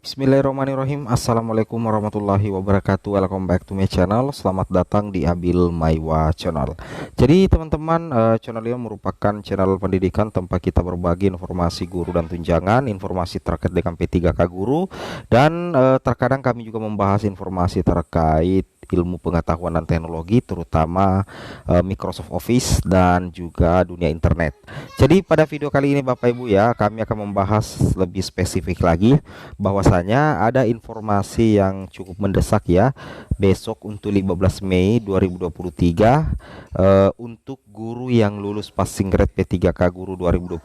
Bismillahirrahmanirrahim. Assalamualaikum warahmatullahi wabarakatuh. Welcome back to my channel. Selamat datang di Abil Maiwa Channel. Jadi teman-teman, channel ini merupakan channel pendidikan tempat kita berbagi informasi guru dan tunjangan, informasi terkait dengan P3K guru, dan terkadang kami juga membahas informasi terkait ilmu pengetahuan dan teknologi, terutama Microsoft Office dan juga dunia internet. Jadi pada video kali ini Bapak Ibu ya, kami akan membahas lebih spesifik lagi bahwasanya ada informasi yang cukup mendesak ya, besok untuk 15 Mei 2023 untuk guru yang lulus passing grade P3K guru 2022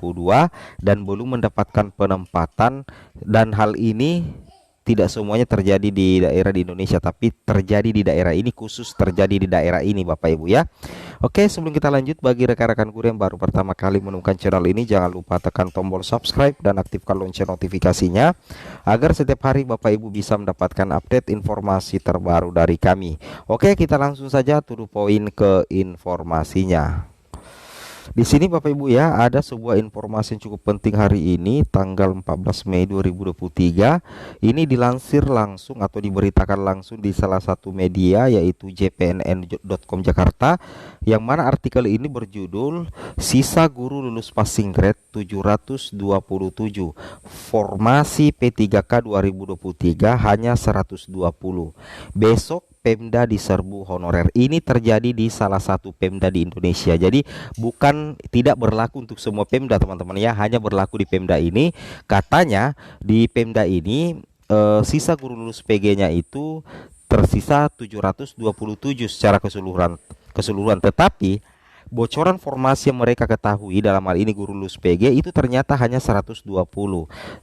dan belum mendapatkan penempatan, dan hal ini tidak semuanya terjadi di daerah di Indonesia, tapi terjadi di daerah ini, khusus terjadi di daerah ini Bapak Ibu ya. Oke, sebelum kita lanjut, bagi rekan-rekan guru yang baru pertama kali menemukan channel ini, jangan lupa tekan tombol subscribe dan aktifkan lonceng notifikasinya agar setiap hari Bapak Ibu bisa mendapatkan update informasi terbaru dari kami. Oke, kita langsung saja to the point ke informasinya. Di sini Bapak Ibu ya, ada sebuah informasi yang cukup penting hari ini tanggal 14 Mei 2023. Ini dilansir langsung atau diberitakan langsung di salah satu media, yaitu jpnn.com Jakarta, yang mana artikel ini berjudul Sisa Guru Lulus Passing Grade 727, Formasi P3K 2023 hanya 120. Besok Pemda diserbu honorer. Ini terjadi di salah satu Pemda di Indonesia. Jadi tidak berlaku untuk semua Pemda teman-teman ya, hanya berlaku di Pemda ini. Katanya di Pemda ini sisa guru lulus PG-nya itu tersisa 727 secara keseluruhan, tetapi bocoran formasi yang mereka ketahui dalam hal ini guru lulus PG itu ternyata hanya 120.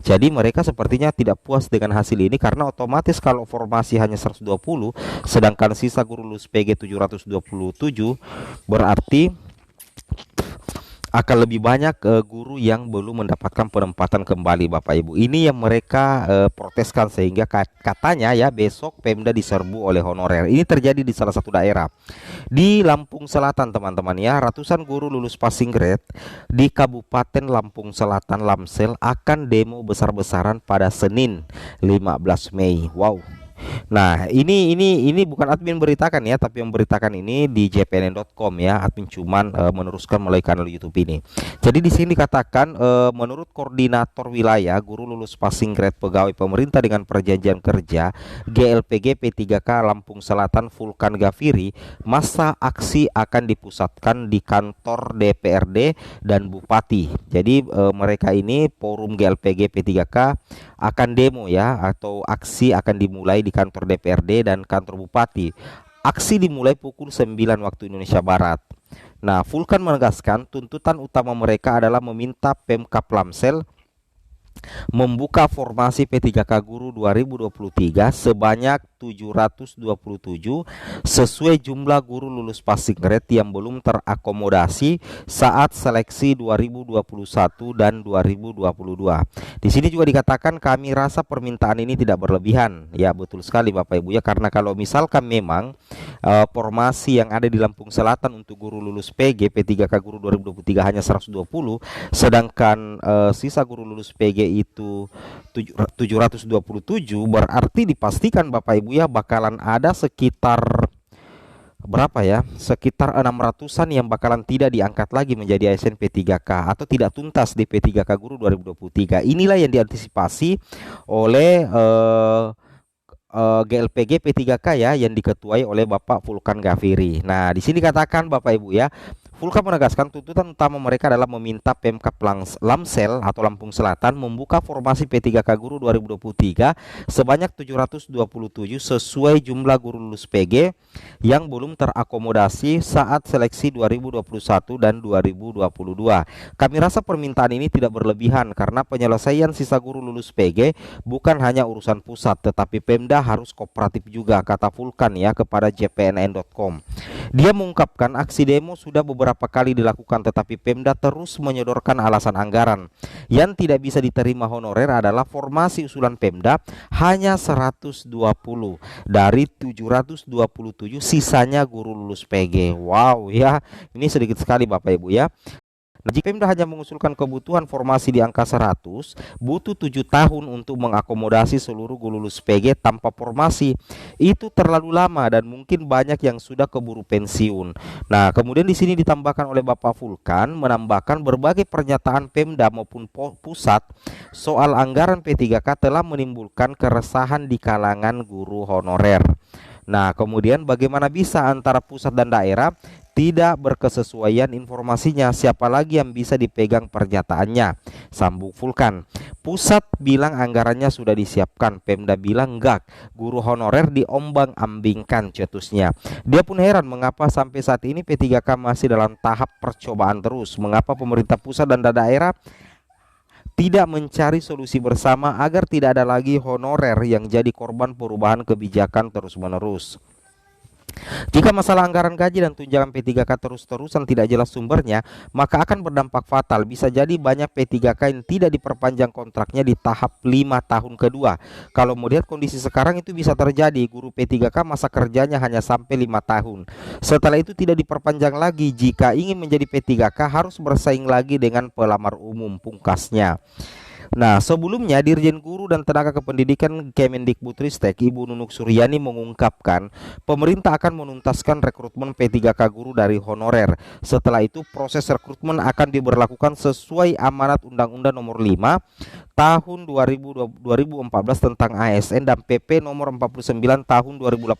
Jadi mereka sepertinya tidak puas dengan hasil ini, karena otomatis kalau formasi hanya 120 sedangkan sisa guru lulus PG 727, berarti akan lebih banyak guru yang belum mendapatkan penempatan kembali Bapak Ibu. Ini yang mereka proteskan, sehingga katanya ya besok Pemda diserbu oleh honorer. Ini terjadi di salah satu daerah di Lampung Selatan teman-teman ya. Ratusan guru lulus passing grade di Kabupaten Lampung Selatan Lamsel akan demo besar-besaran pada Senin 15 Mei. Wow. Nah, ini bukan admin beritakan ya, tapi yang beritakan ini di jpnn.com ya. Admin cuman meneruskan melalui kanal YouTube ini. Jadi di sini dikatakan menurut koordinator wilayah guru lulus passing grade pegawai pemerintah dengan perjanjian kerja GLPG P3K Lampung Selatan Vulkan Gafiri, masa aksi akan dipusatkan di kantor DPRD dan Bupati. Jadi mereka ini forum GLPG P3K akan demo ya, atau aksi akan dimulai di kantor DPRD dan kantor Bupati. Aksi dimulai pukul 9 waktu Indonesia Barat. Nah, Vulkan menegaskan tuntutan utama mereka adalah meminta Pemkab Lamsel membuka formasi P3K guru 2023 sebanyak 727 sesuai jumlah guru lulus passing grade yang belum terakomodasi saat seleksi 2021 dan 2022. Di sini juga dikatakan kami rasa permintaan ini tidak berlebihan. Ya, betul sekali Bapak Ibu ya, karena kalau misalkan memang formasi yang ada di Lampung Selatan untuk guru lulus PG P3K guru 2023 hanya 120, sedangkan sisa guru lulus PG itu 727, berarti dipastikan Bapak Ibu ya bakalan ada sekitar berapa ya, sekitar 600-an yang bakalan tidak diangkat lagi menjadi ASN P3K atau tidak tuntas di P3K guru 2023. Inilah yang diantisipasi oleh GLPG P3K ya, yang diketuai oleh Bapak Vulkan Gafiri. Nah, di sini katakan Bapak Ibu ya, Vulkan menegaskan tuntutan utama mereka adalah meminta Pemkab Lamsel atau Lampung Selatan membuka formasi P3K guru 2023 sebanyak 727 sesuai jumlah guru lulus PG yang belum terakomodasi saat seleksi 2021 dan 2022. Kami rasa permintaan ini tidak berlebihan karena penyelesaian sisa guru lulus PG bukan hanya urusan pusat, tetapi Pemda harus kooperatif juga, kata Vulkan ya kepada jpnn.com. Dia mengungkapkan aksi demo sudah beberapa kali dilakukan, tetapi Pemda terus menyodorkan alasan anggaran. Yang tidak bisa diterima honorer adalah formasi usulan Pemda hanya 120 dari 727, sisanya guru lulus PG. Wow ya, ini sedikit sekali Bapak Ibu ya. Nah, jika Pemda hanya mengusulkan kebutuhan formasi di angka 100, butuh 7 tahun untuk mengakomodasi seluruh guru lulus PG tanpa formasi. Itu terlalu lama dan mungkin banyak yang sudah keburu pensiun. Nah, kemudian di sini ditambahkan oleh Bapak Vulkan menambahkan berbagai pernyataan Pemda maupun pusat soal anggaran P3K telah menimbulkan keresahan di kalangan guru honorer. Nah, kemudian bagaimana bisa antara pusat dan daerah tidak berkesesuaian informasinya? Siapa lagi yang bisa dipegang pernyataannya? Sambung Vulkan. Pusat bilang anggarannya sudah disiapkan, Pemda bilang enggak. Guru honorer diombang-ambingkan, cetusnya. Dia pun heran mengapa sampai saat ini P3K masih dalam tahap percobaan terus. Mengapa pemerintah pusat dan daerah tidak mencari solusi bersama agar tidak ada lagi honorer yang jadi korban perubahan kebijakan terus-menerus. Jika masalah anggaran gaji dan tunjangan P3K terus-terusan tidak jelas sumbernya, maka akan berdampak fatal. Bisa jadi banyak P3K yang tidak diperpanjang kontraknya di tahap 5 tahun kedua. Kalau melihat kondisi sekarang itu bisa terjadi, guru P3K masa kerjanya hanya sampai 5 tahun. Setelah itu tidak diperpanjang lagi. Jika ingin menjadi P3K harus bersaing lagi dengan pelamar umum, pungkasnya. Nah, sebelumnya Dirjen Guru dan Tenaga Kependidikan Kemendikbudristek Ibu Nunuk Suryani mengungkapkan pemerintah akan menuntaskan rekrutmen P3K guru dari honorer. Setelah itu proses rekrutmen akan diberlakukan sesuai amanat Undang-Undang Nomor 5 Tahun 2014 tentang ASN dan PP Nomor 49 Tahun 2018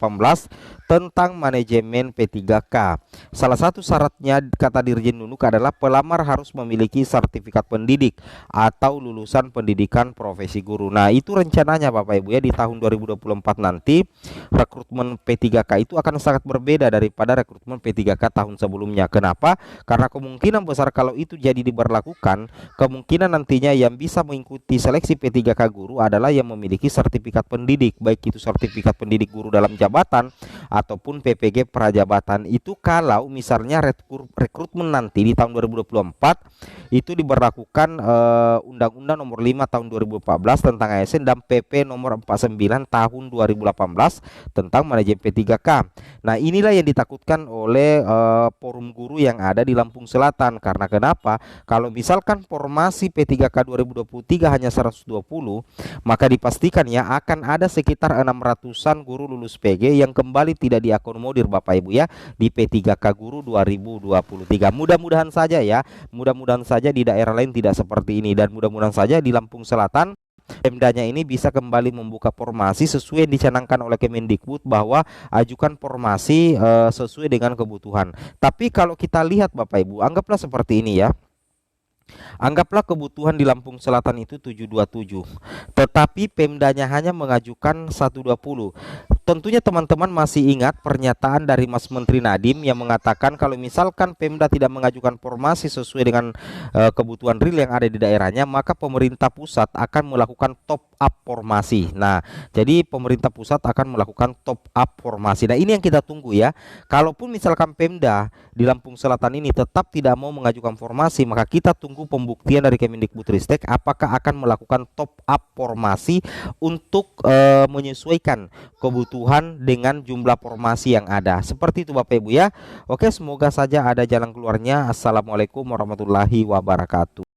tentang manajemen P3K. Salah satu syaratnya, kata Dirjen Nunuk, adalah pelamar harus memiliki sertifikat pendidik atau lulusan pendidikan profesi guru. Nah, itu rencananya Bapak Ibu ya, di tahun 2024 nanti rekrutmen P3K itu akan sangat berbeda daripada rekrutmen P3K tahun sebelumnya. Kenapa? Karena kemungkinan besar kalau itu jadi diberlakukan, kemungkinan nantinya yang bisa mengikuti seleksi P3K guru adalah yang memiliki sertifikat pendidik, baik itu sertifikat pendidik guru dalam jabatan ataupun PPG prajabatan. Itu kalau misalnya rekrutmen nanti di tahun 2024 itu diberlakukan Undang-Undang Nomor 5 Tahun 2014 tentang ASN dan PP Nomor 49 Tahun 2018 tentang manajemen P3K. Nah, inilah yang ditakutkan oleh forum guru yang ada di Lampung Selatan. Karena kenapa? Kalau misalkan formasi P3K 2023 hanya 120, maka dipastikan ya akan ada sekitar 600-an guru lulus PG yang kembali tidak diakomodir Bapak Ibu ya di P3K guru 2023. Mudah-mudahan saja ya, mudah-mudahan saja di daerah lain tidak seperti ini, dan mudah-mudahan saja di Lampung Selatan Pemdanya ini bisa kembali membuka formasi sesuai yang dicanangkan oleh Kemendikbud, bahwa ajukan formasi sesuai dengan kebutuhan. Tapi kalau kita lihat Bapak Ibu, anggaplah seperti ini ya. Anggaplah kebutuhan di Lampung Selatan itu 727, tetapi Pemdanya hanya mengajukan 120. Tentunya teman-teman masih ingat pernyataan dari Mas Menteri Nadiem yang mengatakan kalau misalkan Pemda tidak mengajukan formasi sesuai dengan kebutuhan real yang ada di daerahnya, maka pemerintah pusat akan melakukan top up formasi. Nah, jadi pemerintah pusat akan melakukan top up formasi. Nah, ini yang kita tunggu ya. Kalaupun misalkan Pemda di Lampung Selatan ini tetap tidak mau mengajukan formasi, maka kita tunggu pembuktian dari Kemendikbudristek apakah akan melakukan top up formasi untuk menyesuaikan kebutuhan dengan jumlah formasi yang ada. Seperti itu Bapak Ibu ya. Oke, semoga saja ada jalan keluarnya. Assalamualaikum warahmatullahi wabarakatuh.